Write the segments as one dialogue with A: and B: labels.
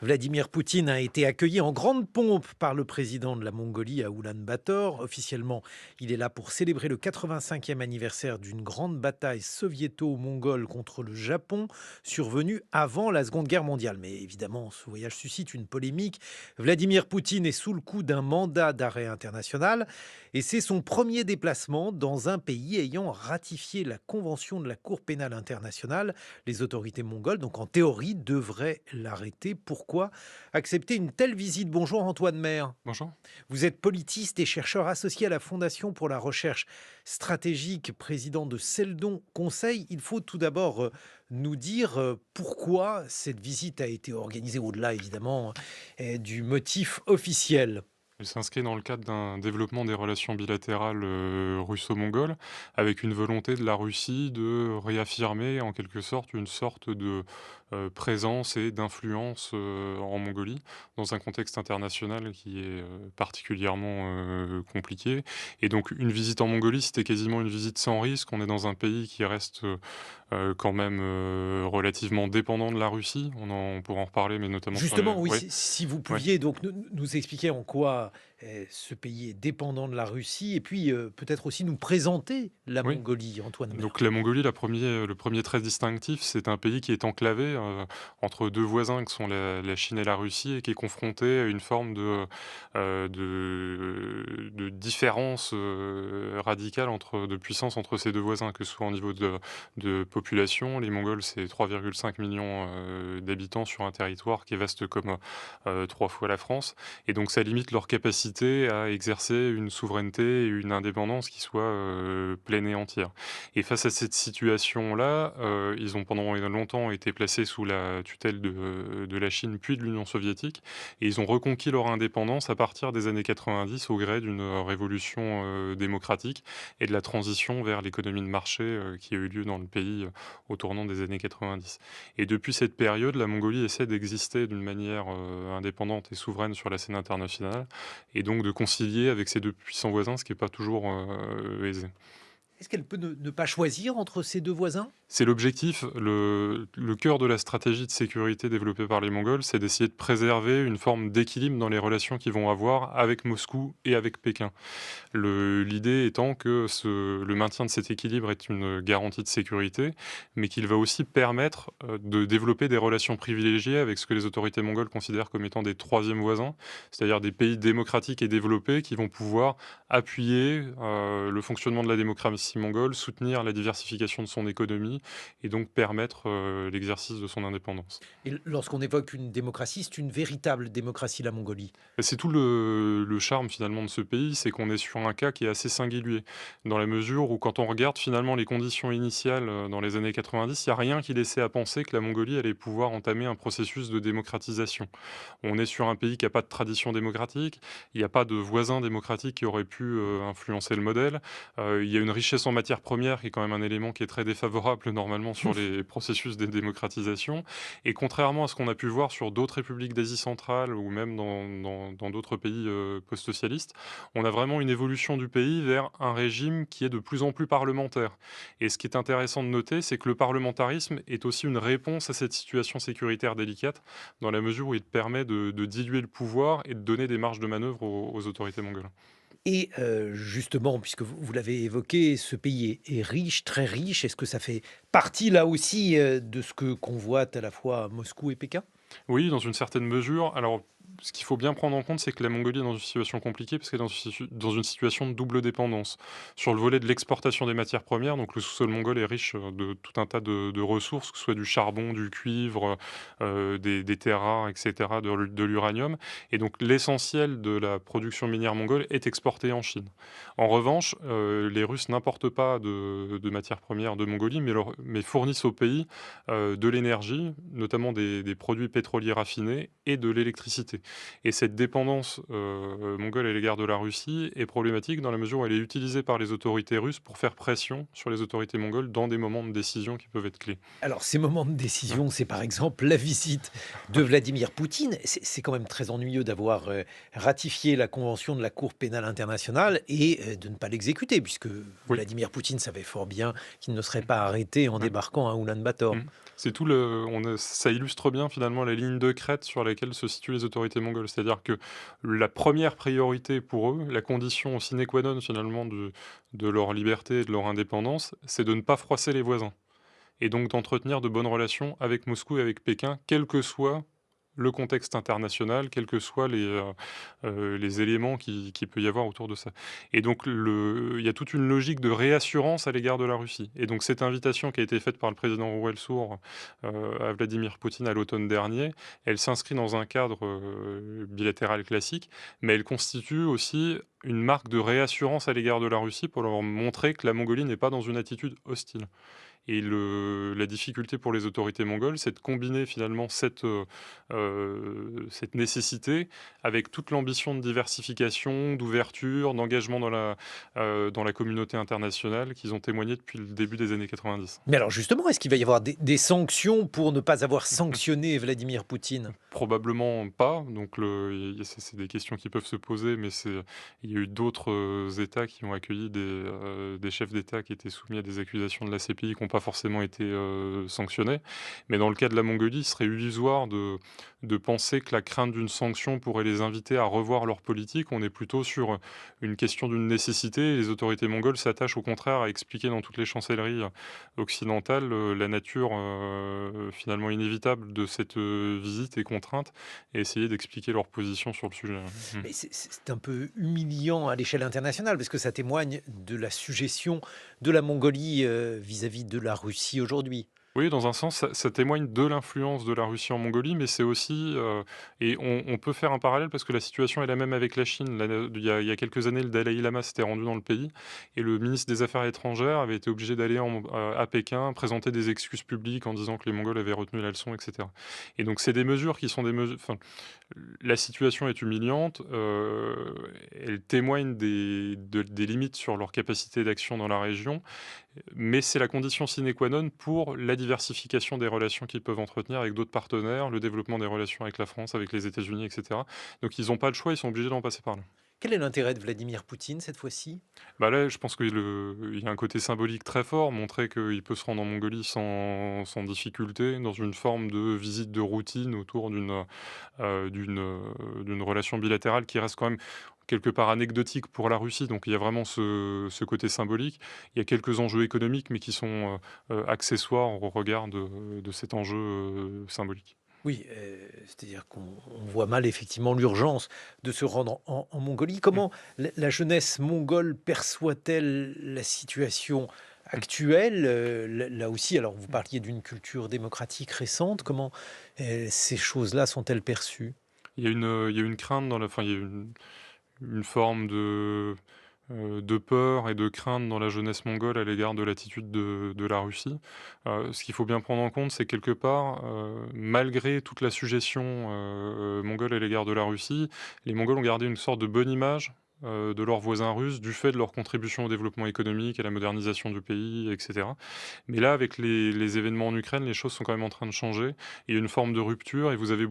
A: Vladimir Poutine a été accueilli en grande pompe par le président de la Mongolie à Oulan-Bator. Officiellement, il est là pour célébrer le 85e anniversaire d'une grande bataille soviéto-mongole contre le Japon, survenue avant la Seconde Guerre mondiale. Mais évidemment, ce voyage suscite une polémique. Vladimir Poutine est sous le coup d'un mandat d'arrêt international et c'est son premier déplacement dans un pays ayant ratifié la Convention de la Cour pénale internationale. Les autorités mongoles, donc en théorie, devraient l'arrêter. Pourquoi accepter une telle visite? Bonjour Antoine Maire.
B: Bonjour.
A: Vous êtes politiste et chercheur associé à la Fondation pour la recherche stratégique, président de Seldon Conseil. Il faut tout d'abord nous dire pourquoi cette visite a été organisée, au-delà évidemment du motif officiel.
B: Il s'inscrit dans le cadre d'un développement des relations bilatérales russo-mongoles, avec une volonté de la Russie de réaffirmer en quelque sorte une sorte de présence et d'influence en Mongolie, dans un contexte international qui est particulièrement compliqué. Et donc une visite en Mongolie, c'était quasiment une visite sans risque. On est dans un pays qui reste quand même relativement dépendant de la Russie. On pourra en reparler, mais notamment sur les...
A: Justement, oui,
B: Oui,
A: si vous
B: oui.
A: pouviez donc nous expliquer en quoi ce pays est dépendant de la Russie et puis peut-être aussi nous présenter la
B: Oui.
A: Mongolie, Antoine Maire.
B: Donc la Mongolie, le premier trait distinctif, c'est un pays qui est enclavé entre deux voisins que sont la Chine et la Russie et qui est confronté à une forme de différence radicale de puissance entre ces deux voisins, que ce soit au niveau de population. Les Mongols, c'est 3,5 millions d'habitants sur un territoire qui est vaste comme trois fois la France. Et donc ça limite leur capacité à exercer une souveraineté et une indépendance qui soit pleine et entière. Et face à cette situation-là, ils ont pendant longtemps été placés sous la tutelle de la Chine puis de l'Union soviétique et ils ont reconquis leur indépendance à partir des années 90 au gré d'une révolution démocratique et de la transition vers l'économie de marché qui a eu lieu dans le pays au tournant des années 90. Et depuis cette période, la Mongolie essaie d'exister d'une manière indépendante et souveraine sur la scène internationale et donc de concilier avec ses deux puissants voisins, ce qui n'est pas toujours aisé.
A: Est-ce qu'elle peut ne pas choisir entre ces deux voisins?
B: C'est l'objectif, le cœur de la stratégie de sécurité développée par les Mongols, c'est d'essayer de préserver une forme d'équilibre dans les relations qu'ils vont avoir avec Moscou et avec Pékin. L'idée étant que le maintien de cet équilibre est une garantie de sécurité, mais qu'il va aussi permettre de développer des relations privilégiées avec ce que les autorités mongoles considèrent comme étant des troisièmes voisins, c'est-à-dire des pays démocratiques et développés qui vont pouvoir appuyer le fonctionnement de la démocratie mongole, soutenir la diversification de son économie et donc permettre l'exercice de son indépendance.
A: Et lorsqu'on évoque une démocratie, c'est une véritable démocratie, la Mongolie.
B: Et c'est tout le charme finalement de ce pays, c'est qu'on est sur un cas qui est assez singulier, dans la mesure où quand on regarde finalement les conditions initiales dans les années 90, il n'y a rien qui laissait à penser que la Mongolie allait pouvoir entamer un processus de démocratisation. On est sur un pays qui n'a pas de tradition démocratique, il n'y a pas de voisins démocratiques qui auraient pu influencer le modèle, il y a une richesse en matières premières qui est quand même un élément qui est très défavorable normalement sur les processus de démocratisation, et contrairement à ce qu'on a pu voir sur d'autres républiques d'Asie centrale ou même dans d'autres pays post-socialistes, on a vraiment une évolution du pays vers un régime qui est de plus en plus parlementaire. Et ce qui est intéressant de noter, c'est que le parlementarisme est aussi une réponse à cette situation sécuritaire délicate, dans la mesure où il permet de diluer le pouvoir et de donner des marges de manœuvre aux autorités mongoles.
A: Et justement, puisque vous l'avez évoqué, ce pays est riche, très riche. Est-ce que ça fait partie là aussi de ce que convoitent à la fois Moscou et Pékin?
B: Oui, dans une certaine mesure. Alors, ce qu'il faut bien prendre en compte, c'est que la Mongolie est dans une situation compliquée parce qu'elle est dans une situation de double dépendance. Sur le volet de l'exportation des matières premières, donc le sous-sol mongol est riche de tout un tas de ressources, que ce soit du charbon, du cuivre, des terres rares, etc., de l'uranium. Et donc l'essentiel de la production minière mongole est exporté en Chine. En revanche, les Russes n'importent pas de matières premières de Mongolie, mais fournissent au pays de l'énergie, notamment des produits pétroliers raffinés et de l'électricité. Et cette dépendance mongole à l'égard de la Russie est problématique dans la mesure où elle est utilisée par les autorités russes pour faire pression sur les autorités mongoles dans des moments de décision qui peuvent être clés.
A: Alors, ces moments de
B: Ouais.
A: décision, c'est par exemple la visite de Vladimir Poutine. C'est quand même très ennuyeux d'avoir ratifié la convention de la Cour pénale internationale et de ne pas l'exécuter, puisque
B: Oui.
A: Vladimir Poutine savait fort bien qu'il ne serait pas arrêté en
B: Ouais.
A: débarquant à Oulan-Bator.
B: Mmh. C'est tout le on a ça illustre bien finalement la ligne de crête sur laquelle se situent les autorités mongoles. C'est-à-dire que la première priorité pour eux, la condition sine qua non finalement de leur liberté et de leur indépendance, c'est de ne pas froisser les voisins et donc d'entretenir de bonnes relations avec Moscou et avec Pékin, quel que soit le contexte international, quels que soient les éléments qui peut y avoir autour de ça. Et donc il y a toute une logique de réassurance à l'égard de la Russie. Et donc cette invitation qui a été faite par le président Rouelsour à Vladimir Poutine à l'automne dernier, elle s'inscrit dans un cadre bilatéral classique, mais elle constitue aussi une marque de réassurance à l'égard de la Russie pour leur montrer que la Mongolie n'est pas dans une attitude hostile. Et la difficulté pour les autorités mongoles, c'est de combiner finalement cette nécessité avec toute l'ambition de diversification, d'ouverture, d'engagement dans la communauté internationale qu'ils ont témoigné depuis le début des années 90.
A: Mais alors justement, est-ce qu'il va y avoir des sanctions pour ne pas avoir sanctionné Vladimir Poutine?
B: Probablement pas, donc c'est des questions qui peuvent se poser, mais il y a eu d'autres États qui ont accueilli des chefs d'État qui étaient soumis à des accusations de la CPI qui n'ont pas forcément été sanctionnés. Mais dans le cas de la Mongolie, il serait illusoire de penser que la crainte d'une sanction pourrait les inviter à revoir leur politique. On est plutôt sur une question d'une nécessité. Les autorités mongoles s'attachent au contraire à expliquer dans toutes les chancelleries occidentales la nature finalement inévitable de cette visite et contrainte et essayer d'expliquer leur position sur le sujet. Mmh.
A: Mais c'est un peu humiliant à l'échelle internationale, parce que ça témoigne de la suggestion de la Mongolie vis-à-vis de la Russie aujourd'hui.
B: Oui, dans un sens, ça témoigne de l'influence de la Russie en Mongolie, mais c'est aussi, et on peut faire un parallèle parce que la situation est la même avec la Chine. Il y a quelques années, le Dalai Lama s'était rendu dans le pays et le ministre des Affaires étrangères avait été obligé d'aller à Pékin, présenter des excuses publiques en disant que les Mongols avaient retenu la leçon, et cetera. Et donc c'est des mesures qui sont des mesures, enfin, la situation est humiliante, elle témoigne des limites sur leur capacité d'action dans la région, mais c'est la condition sine qua non pour la diversification des relations qu'ils peuvent entretenir avec d'autres partenaires, le développement des relations avec la France, avec les États-Unis, et cetera. Donc ils n'ont pas le choix, ils sont obligés d'en passer par là.
A: Quel est l'intérêt de Vladimir Poutine cette fois-ci?
B: Bah là, je pense qu'il y a un côté symbolique très fort, montrer qu'il peut se rendre en Mongolie sans difficulté, dans une forme de visite de routine autour d'une relation bilatérale qui reste quand même quelque part anecdotique pour la Russie. Donc il y a vraiment ce côté symbolique. Il y a quelques enjeux économiques, mais qui sont accessoires au regard de cet enjeu symbolique.
A: Oui, c'est-à-dire qu'on voit mal effectivement l'urgence de se rendre en Mongolie.
B: Mm,
A: Comment la jeunesse mongole perçoit-elle la situation
B: mm,
A: actuelle? Là aussi, alors vous
B: mm.
A: parliez d'une culture démocratique récente. Comment ces choses-là sont-elles perçues?
B: Il y a une crainte enfin, il y a une forme de peur et de crainte dans la jeunesse mongole à l'égard de l'attitude de la Russie. Ce qu'il faut bien prendre en compte, c'est quelque part, malgré toute la suggestion mongole à l'égard de la Russie, les Mongols ont gardé une sorte de bonne image de leurs voisins russes du fait de leur contribution au développement économique, à la modernisation du pays, etc. Mais là, avec les événements en Ukraine, les choses sont quand même en train de changer. Il y a une forme de rupture et vous avez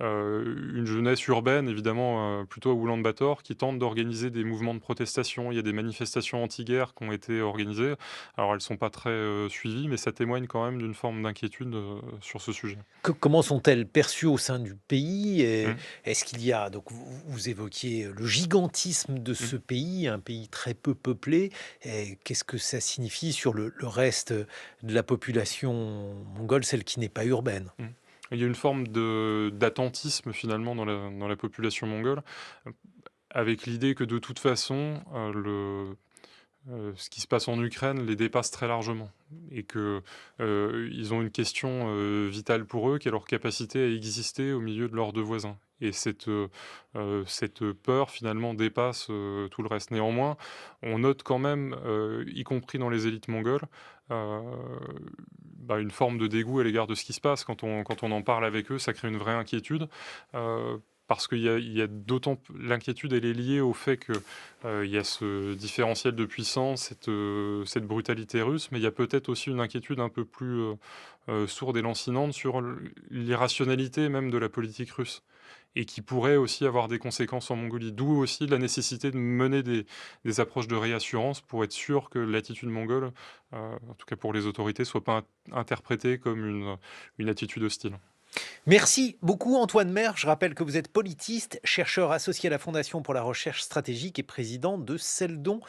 B: une jeunesse urbaine, évidemment, plutôt à Oulan-Bator, qui tente d'organiser des mouvements de protestation. Il y a des manifestations anti-guerre qui ont été organisées. Alors, elles ne sont pas très suivies, mais ça témoigne quand même d'une forme d'inquiétude sur ce sujet.
A: Comment sont-elles perçues au sein du pays?
B: Mmh,
A: Est-ce qu'il y a, donc vous évoquiez le gigantisme de
B: mmh,
A: ce pays, un pays très peu peuplé. Et qu'est-ce que ça signifie sur le reste de la population mongole, celle qui n'est pas urbaine?
B: mmh. Il y a une forme d'attentisme, finalement, dans la population mongole, heu, avec l'idée que, de toute façon, ce qui se passe en Ukraine les dépasse très largement et que, ils ont une question, vitale pour eux qui est leur capacité à exister au milieu de leurs 2 voisins et cette peur finalement dépasse, tout le reste. Néanmoins, on note quand même, y compris dans les élites mongoles, heu, une forme de dégoût à l'égard de ce qui se passe. Quand on en parle avec eux, ça crée une vraie inquiétude. Parce qu'il y a d'autant l'inquiétude, elle est liée au fait que, il y a ce différentiel de puissance, cette brutalité russe, mais il y a peut-être aussi une inquiétude un peu plus, sourde et lancinante sur l'irrationalité même de la politique russe et qui pourrait aussi avoir des conséquences en Mongolie. D'où aussi la nécessité de mener des approches de réassurance pour être sûr que l'attitude mongole, en tout cas pour les autorités, soit pas interprétée comme une attitude hostile.
A: Merci beaucoup Antoine Maire. Je rappelle que vous êtes politiste, chercheur associé à la Fondation pour la recherche stratégique et président de Seldon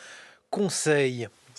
A: Conseil.